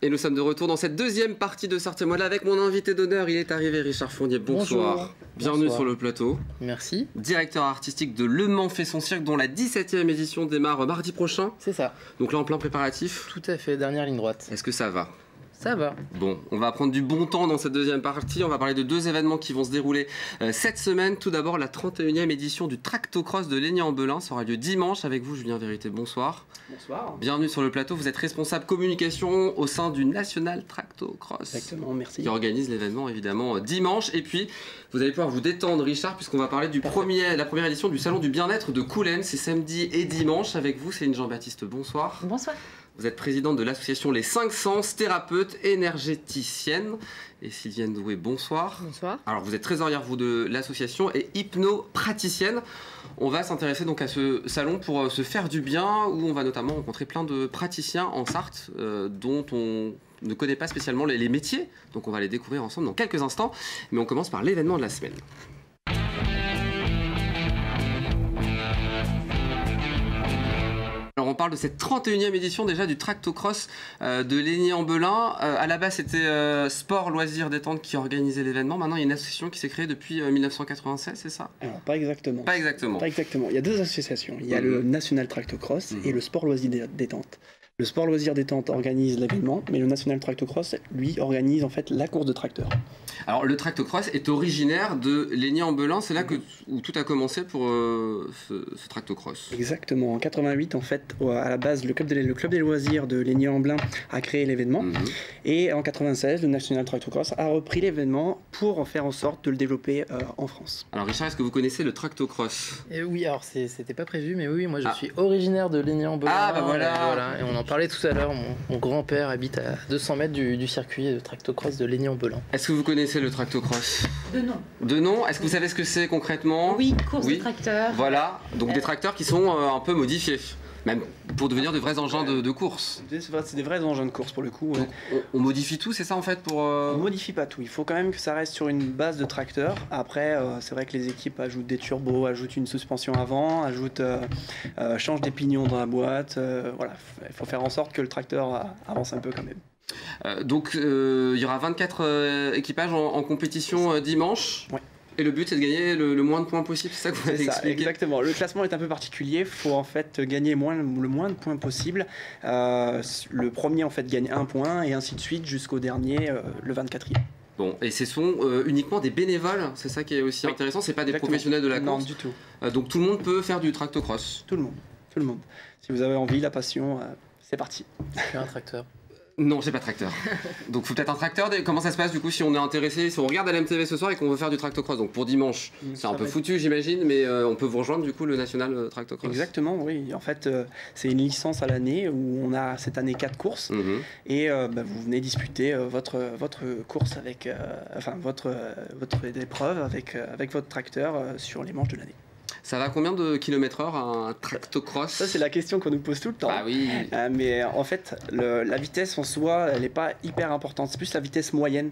Et nous sommes de retour dans cette deuxième partie de Sortez-moi de là avec mon invité d'honneur. Il est arrivé, Richard Fournier. Bonsoir. Bonjour. Bienvenue Bonsoir. sur le plateau. Merci. Directeur artistique de Le Mans fait son cirque, dont la 17e édition démarre mardi prochain. C'est ça. Donc là, en plein préparatif. Tout à fait, dernière ligne droite. Est-ce que ça va ? Ça va. Bon, on va prendre du bon temps dans cette deuxième partie. On va parler de deux événements qui vont se dérouler cette semaine. Tout d'abord, la 31e édition du Tractocross de Légnay-en-Belin. Ça aura lieu dimanche avec vous, Julien Vérité. Bonsoir. Bonsoir. Bienvenue sur le plateau. Vous êtes responsable communication au sein du National Tractocross. Exactement, merci. Qui organise l'événement évidemment dimanche. Et puis, vous allez pouvoir vous détendre, Richard, puisqu'on va parler la première édition du Salon du Bien-être de Coulennes. C'est samedi et dimanche. Avec vous, Céline Jean-Baptiste. Bonsoir. Bonsoir. Vous êtes présidente de l'association Les 5 Sens, thérapeute énergéticienne. Et Sylviane Doué, bonsoir. Bonsoir. Alors, vous êtes trésorière, vous, de l'association et hypnopraticienne. On va s'intéresser donc à ce salon pour se faire du bien, où on va notamment rencontrer plein de praticiens en Sarthe, dont on ne connaît pas spécialement les métiers. Donc, on va les découvrir ensemble dans quelques instants. Mais on commence par l'événement de la semaine. Alors on parle de cette 31e édition déjà du Tractocross de Légnay-en-Belin. À la base c'était Sport, Loisirs, Détente qui organisait l'événement. Maintenant il y a une association qui s'est créée depuis 1996, c'est ça? Alors, pas exactement. Pas exactement. Pas exactement. Il y a deux associations. Il y a le National Tractocross et le Sport Loisirs Détente. Le Sport Loisirs Détente organise l'événement, mais le National Tractocross, lui, organise en fait la course de tracteurs. Alors le Tractocross est originaire de Légnay-en-Belin, c'est là où tout a commencé pour ce Tractocross. Exactement. En 88, en fait, à la base, le club des loisirs de Légnay-en-Belin a créé l'événement. Et en 96, le National Tractocross a repris l'événement pour faire en sorte de le développer en France. Alors Richard, est-ce que vous connaissez le Tractocross? Et oui, alors c'était pas prévu, mais oui, moi je suis originaire de Légnay-en-Belin. Ah bah voilà. Et on en parlait tout à l'heure, mon grand-père habite à 200 mètres du circuit de Tractocross de Légnay-en-Belin. Est-ce que vous connaissez le Tractocross? De nom. De nom. Est-ce que vous savez ce que c'est concrètement? Oui, course de tracteurs. Voilà, donc des tracteurs qui sont un peu modifiés, même pour devenir de vrais engins de course. C'est des vrais engins de course pour le coup. Donc, on modifie tout, c'est ça en fait pour... On modifie pas tout, il faut quand même que ça reste sur une base de tracteur. Après, c'est vrai que les équipes ajoutent des turbos, ajoutent une suspension avant, changent des pignons dans la boîte. Voilà, il faut faire en sorte que le tracteur avance un peu quand même. Donc il y aura 24 équipages en compétition dimanche. Ouais. Et le but c'est de gagner le moins de points possible, c'est ça que vous avez expliqué? Exactement, le classement est un peu particulier, il faut en fait gagner le moins de points possible. Le premier en fait gagne 1 point et ainsi de suite jusqu'au dernier, le 24e. Bon, et ce sont uniquement des bénévoles, c'est ça qui est aussi intéressant, c'est pas des professionnels de la course? Non, du tout. Donc tout le monde peut faire du tractocross? Tout le monde. Si vous avez envie, la passion, c'est parti. Je suis un tracteur. Non, c'est pas tracteur. Donc faut peut-être un tracteur. Comment ça se passe du coup si on est intéressé, si on regarde à l'MTV ce soir et qu'on veut faire du tractocross? Donc pour dimanche, c'est un peu foutu j'imagine, mais on peut vous rejoindre du coup le National Tractocross. Exactement, oui. En fait, c'est une licence à l'année où on a cette année 4 courses et vous venez disputer votre course avec, votre épreuve avec votre tracteur sur les manches de l'année. Ça va combien de km/h un tractocross? Ça c'est la question qu'on nous pose tout le temps. Ah oui. Mais en fait, la vitesse en soi, elle n'est pas hyper importante. C'est plus la vitesse moyenne,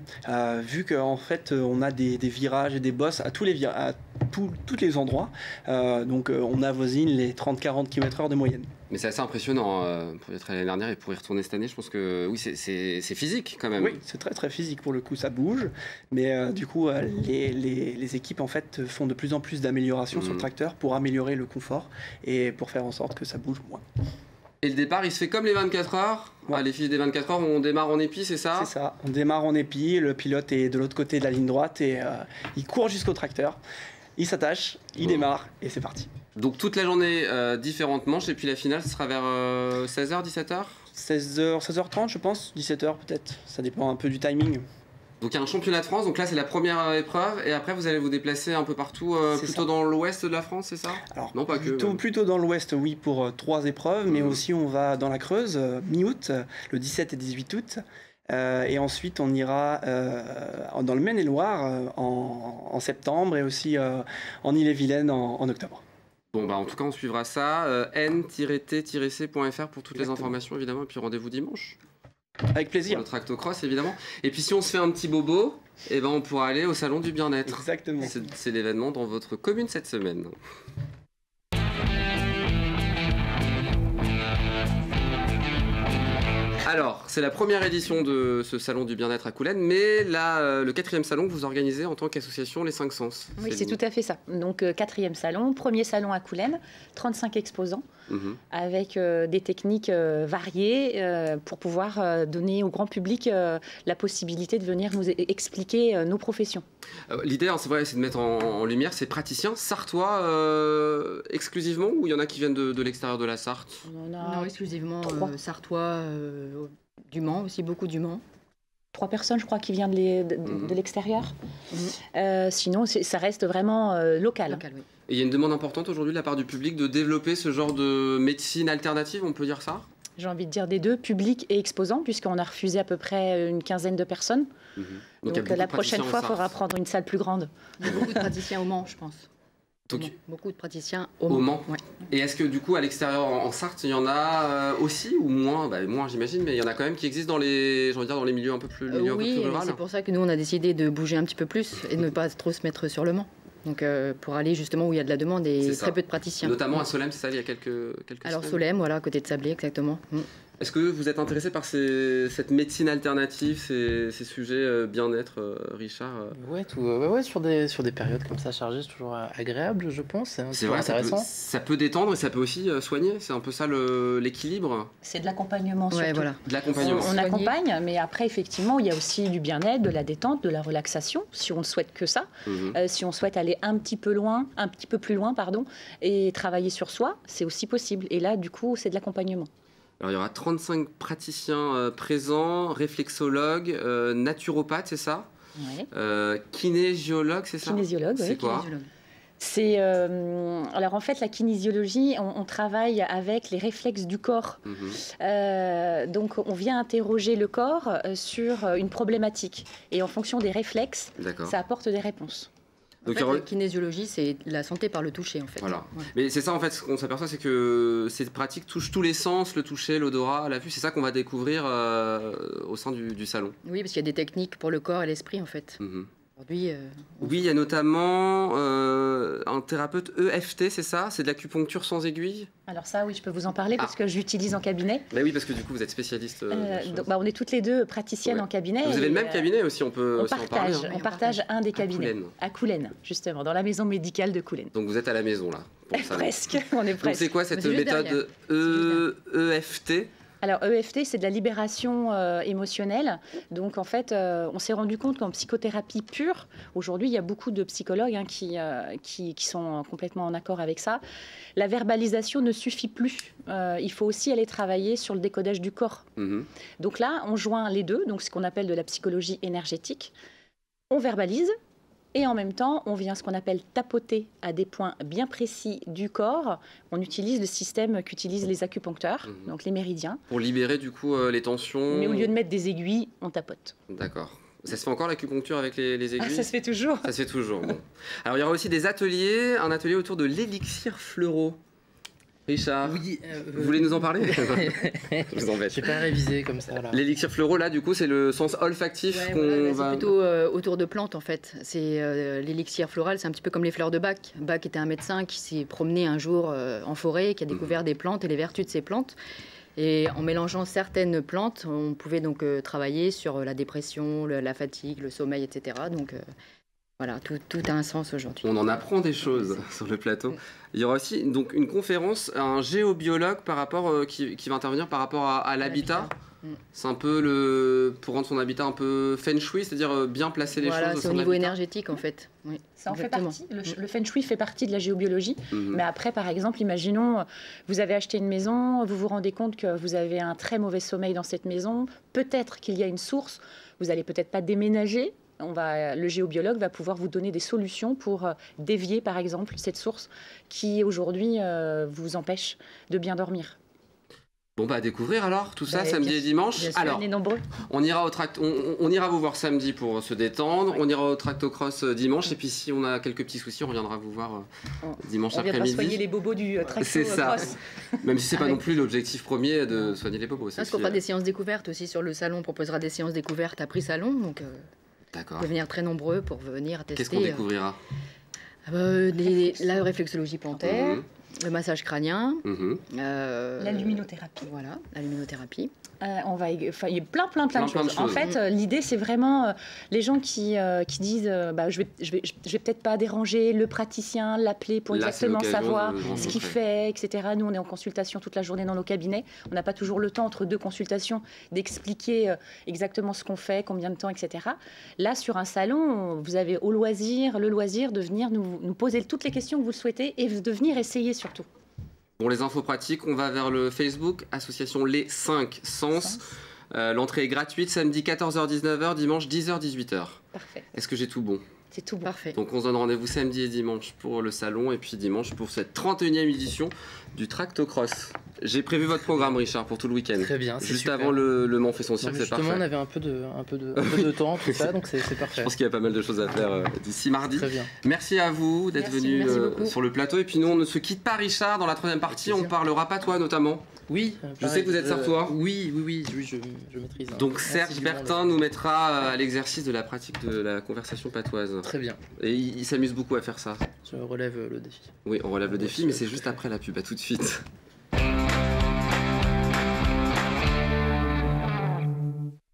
vu qu'en fait, on a des virages et des bosses à tous les endroits. Donc on avoisine les 30-40 km/h de moyenne. Mais c'est assez impressionnant pour y être allé l'année dernière et pour y retourner cette année. Je pense que oui, c'est physique quand même. Oui, c'est très très physique pour le coup, ça bouge. Mais du coup, les équipes en fait font de plus en plus d'améliorations sur le tracteur pour améliorer le confort et pour faire en sorte que ça bouge moins. Et le départ, il se fait comme les 24 heures. Ouais. Les fiches des 24 heures, on démarre en épi, c'est ça? C'est ça, on démarre en épi, le pilote est de l'autre côté de la ligne droite et il court jusqu'au tracteur. Il s'attache, il démarre et c'est parti. Donc toute la journée, différentes manches et puis la finale, ce sera vers 16h, 17h 16h30 je pense, 17h peut-être, ça dépend un peu du timing. Donc il y a un championnat de France, donc là c'est la première épreuve et après vous allez vous déplacer un peu partout, plutôt dans l'ouest de la France, c'est ça? Alors non, pas plutôt dans l'ouest, oui, pour 3 épreuves, mais aussi on va dans la Creuse, mi-août, le 17 et 18 août. Et ensuite on ira dans le Maine-et-Loire en septembre et aussi en Ille-et-Vilaine en octobre. Bon bah en tout cas on suivra ça, n-t-c.fr pour toutes les informations évidemment, et puis rendez-vous dimanche. Avec plaisir. Pour le tractocross évidemment. Et puis si on se fait un petit bobo, eh ben, on pourra aller au salon du bien-être. Exactement. C'est l'événement dans votre commune cette semaine. Alors, c'est la première édition de ce salon du bien-être à Coulennes, mais là, le 4e salon que vous organisez en tant qu'association Les 5 Sens. Oui, c'est tout à fait ça. Donc, 4e salon, premier salon à Coulennes, 35 exposants, avec des techniques variées pour pouvoir donner au grand public la possibilité de venir nous expliquer nos professions. L'idée, hein, c'est vrai, c'est de mettre en lumière ces praticiens sartois exclusivement, ou il y en a qui viennent de l'extérieur de la Sarthe? Non, exclusivement sartois, du Mans aussi, beaucoup du Mans. 3 personnes, je crois, qui viennent de l'extérieur. Sinon, ça reste vraiment local. Oui. Et il y a une demande importante aujourd'hui de la part du public de développer ce genre de médecine alternative, on peut dire ça? J'ai envie de dire des deux, public et exposants, puisqu'on a refusé à peu près une quinzaine de personnes. Donc la prochaine fois, il faudra prendre une salle plus grande. Il y a beaucoup de praticiens au Mans, je pense. Donc, beaucoup de praticiens au Mans. Ouais. Et est-ce que du coup, à l'extérieur, en Sarthe, il y en a aussi, ou moins? Moins, j'imagine, mais il y en a quand même qui existent dans les, dans les milieux un peu plus, un peu plus ruraux. C'est pour ça que nous, on a décidé de bouger un petit peu plus et de ne pas trop se mettre sur le Mans. Donc pour aller justement où il y a de la demande et très peu de praticiens. Notamment à Solesmes, c'est ça, il y a quelques Alors semaines. Solesmes, voilà, à côté de Sablé, exactement. Est-ce que vous êtes intéressé par cette médecine alternative, ces sujets bien-être, Richard? Ouais, sur des périodes comme ça chargées, c'est toujours agréable, je pense. C'est vrai, intéressant. Ça peut détendre et ça peut aussi soigner. C'est un peu ça l'équilibre. C'est de l'accompagnement surtout. Ouais, voilà. De l'accompagnement. On accompagne, mais après, effectivement, il y a aussi du bien-être, de la détente, de la relaxation, si on ne souhaite que ça. Si on souhaite aller un petit peu plus loin, et travailler sur soi, c'est aussi possible. Et là, du coup, c'est de l'accompagnement. Alors, il y aura 35 praticiens présents, réflexologues, naturopathes, c'est ça? Oui. Kinésiologue, c'est ça? Kinésiologue, oui. C'est quoi? C'est alors en fait la kinésiologie, on travaille avec les réflexes du corps. Donc on vient interroger le corps sur une problématique et en fonction des réflexes, ça apporte des réponses. En fait, la kinésiologie, c'est la santé par le toucher, en fait. Voilà. Ouais. Mais c'est ça, en fait, ce qu'on s'aperçoit, c'est que ces pratiques touchent tous les sens, le toucher, l'odorat, la vue. C'est ça qu'on va découvrir au sein du salon. Oui, parce qu'il y a des techniques pour le corps et l'esprit, en fait. Aujourd'hui, oui, il y a notamment un thérapeute EFT, c'est ça? C'est de l'acupuncture sans aiguille? Alors ça, oui, je peux vous en parler parce que j'utilise en cabinet. Bah oui, parce que du coup, vous êtes spécialiste. Donc, on est toutes les deux praticiennes en cabinet. Vous avez le même cabinet aussi, on peut aussi en parler. On partage un des cabinets. À Coulennes, justement, dans la maison médicale de Coulennes. Donc vous êtes à la maison, là. Presque, on est presque. Donc c'est quoi cette méthode EFT? Alors EFT, c'est de la libération émotionnelle. Donc en fait, on s'est rendu compte qu'en psychothérapie pure, aujourd'hui, il y a beaucoup de psychologues qui sont complètement en accord avec ça. La verbalisation ne suffit plus. Il faut aussi aller travailler sur le décodage du corps. Donc là, on joint les deux, donc ce qu'on appelle de la psychologie énergétique. On verbalise. Et en même temps, on vient ce qu'on appelle tapoter à des points bien précis du corps. On utilise le système qu'utilisent les acupuncteurs, donc les méridiens. Pour libérer du coup les tensions. Mais au lieu de mettre des aiguilles, on tapote. D'accord. Ça se fait encore l'acupuncture avec les aiguilles? Ça se fait toujours. Ça se fait toujours, bon. Alors il y aura aussi des ateliers, un atelier autour de l'élixir fleuraux. Richard, vous voulez nous en parler? Je vous embête. Je n'ai pas révisé comme ça. L'élixir fleuraux, là, du coup, c'est le sens olfactif qu'on va... C'est plutôt autour de plantes, en fait. C'est l'élixir floral, c'est un petit peu comme les fleurs de Bach. Bach était un médecin qui s'est promené un jour en forêt, qui a découvert des plantes et les vertus de ces plantes. Et en mélangeant certaines plantes, on pouvait donc travailler sur la dépression, la fatigue, le sommeil, etc. Donc... Voilà, tout a un sens aujourd'hui. On en apprend des choses sur le plateau. Il y aura aussi donc une conférence, un géobiologue qui va intervenir par rapport à l'habitat. C'est un peu pour rendre son habitat un peu feng shui, c'est-à-dire bien placer les choses. Voilà, c'est au niveau énergétique en fait. Oui, ça en fait partie. Le feng shui fait partie de la géobiologie. Mais après, par exemple, imaginons, vous avez acheté une maison, vous vous rendez compte que vous avez un très mauvais sommeil dans cette maison. Peut-être qu'il y a une source. Vous n'allez peut-être pas déménager. Le géobiologue va pouvoir vous donner des solutions pour dévier, par exemple, cette source qui, aujourd'hui, vous empêche de bien dormir. Bon, à découvrir alors, tout ça, samedi et dimanche. Alors, on est nombreux. On ira on ira vous voir samedi pour se détendre, on ira au Tractocross dimanche, et puis si on a quelques petits soucis, on reviendra vous voir dimanche après-midi. On viendra soigner les bobos du Tractocross. C'est ça, même si c'est pas non plus l'objectif premier de soigner les bobos. Parce qu'on fera des séances découvertes aussi sur le salon, on proposera des séances découvertes à prix salon, donc... D'accord. Vous pouvez venir très nombreux pour venir tester. Qu'est-ce qu'on découvrira? La réflexologie plantaire, Le massage crânien. La luminothérapie. Voilà, la luminothérapie. Il y a plein de choses. En fait, l'idée, c'est vraiment les gens qui disent je vais peut-être pas déranger le praticien, l'appeler pour exactement savoir ce qu'il fait, etc. Nous, on est en consultation toute la journée dans nos cabinets. On n'a pas toujours le temps, entre 2 consultations, d'expliquer exactement ce qu'on fait, combien de temps, etc. Là, sur un salon, vous avez le loisir de venir nous poser toutes les questions que vous le souhaitez et de venir essayer surtout. Pour les infos pratiques, on va vers le Facebook, association Les 5 Sens. L'entrée est gratuite, samedi 14h-19h, dimanche 10h-18h. Parfait. Est-ce que j'ai tout bon? C'est tout bon. Parfait. Donc on se donne rendez-vous samedi et dimanche pour le salon et puis dimanche pour cette 31e édition du Tractocross. J'ai prévu votre programme, Richard, pour tout le week-end. Très bien, c'est Juste super. avant le Mans fait son cirque, c'est justement, parfait. on avait un peu de temps, tout ça, donc c'est parfait. Je pense qu'il y a pas mal de choses à faire d'ici mardi. Très bien. Merci à vous d'être venu beaucoup. sur le plateau. Et puis nous, on ne se quitte pas, Richard. Dans la 3e partie, on parlera patois notamment. Oui. Je sais que vous êtes sartois. Oui, je maîtrise. Donc Serge Bertin nous mettra à l'exercice de la pratique de la conversation patoise. Très bien. Et il s'amuse beaucoup à faire ça. Je relève le défi. Oui, on relève le défi, mais c'est juste après la pub. À tout de suite.